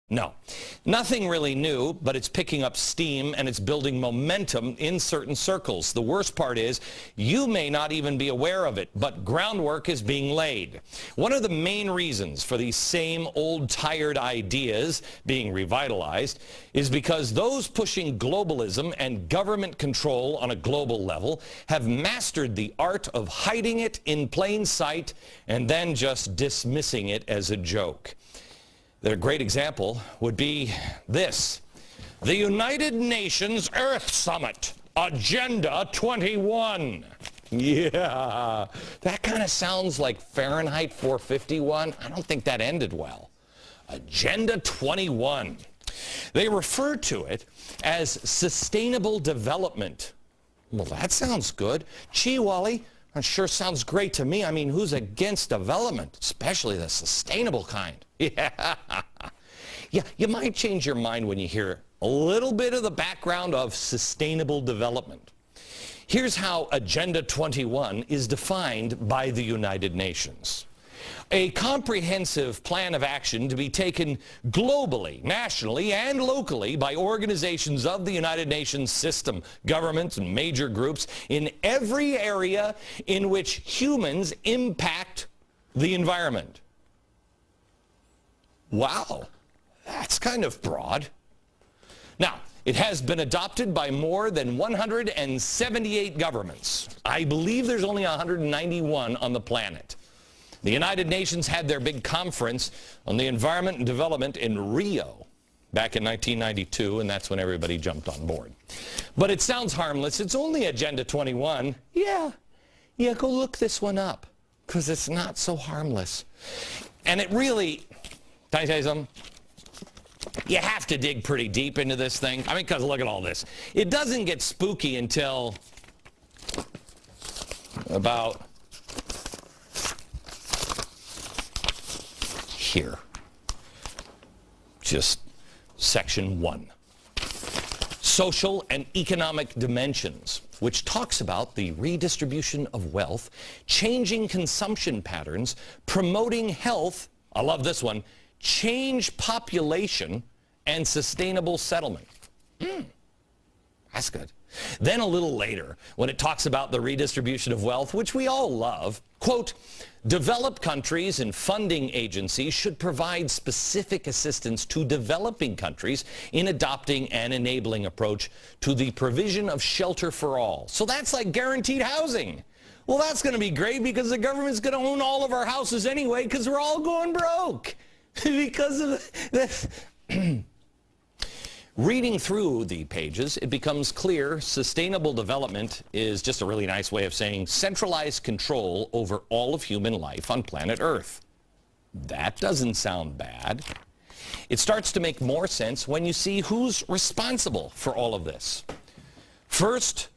No, nothing really new, but it's picking up steam and it's building momentum in certain circles. The worst part is you may not even be aware of it, but groundwork is being laid. One of the main reasons for these same old tired ideas being revitalized is because those pushing globalism and government control on a global level have mastered the art of hiding it in plain sight and then just dismissing it as a joke. A great example would be this: the United Nations Earth Summit, Agenda 21. Yeah, that kind of sounds like Fahrenheit 451. I don't think that ended well. Agenda 21. They refer to it as sustainable development. Well, that sounds good. Gee, Wally, that sure sounds great to me. I mean, who's against development, especially the sustainable kind? Yeah, you might change your mind when you hear a little bit of the background of sustainable development. Here's how Agenda 21 is defined by the United Nations. A comprehensive plan of action to be taken globally, nationally, and locally by organizations of the United Nations system, governments, and major groups in every area in which humans impact the environment. Wow, that's kind of broad. Now, it has been adopted by more than 178 governments. I believe there's only 191 on the planet. The United Nations had their big conference on the environment and development in Rio back in 1992, and that's when everybody jumped on board. But it sounds harmless. It's only Agenda 21. Yeah, go look this one up, because it's not so harmless. And it really, can I tell you something? You have to dig pretty deep into this thing. I mean, because look at all this. It doesn't get spooky until about here. Just section 1. Social and economic dimensions, which talks about the redistribution of wealth, changing consumption patterns, promoting health, I love this one, change population, and sustainable settlement. That's good. Then a little later, when it talks about the redistribution of wealth, which we all love, quote, developed countries and funding agencies should provide specific assistance to developing countries in adopting an enabling approach to the provision of shelter for all. So that's like guaranteed housing. Well, that's going to be great because the government's going to own all of our houses anyway because we're all going broke because of this. Reading through the pages, it becomes clear sustainable development is just a really nice way of saying centralized control over all of human life on planet Earth. That doesn't sound bad. It starts to make more sense when you see who's responsible for all of this. First,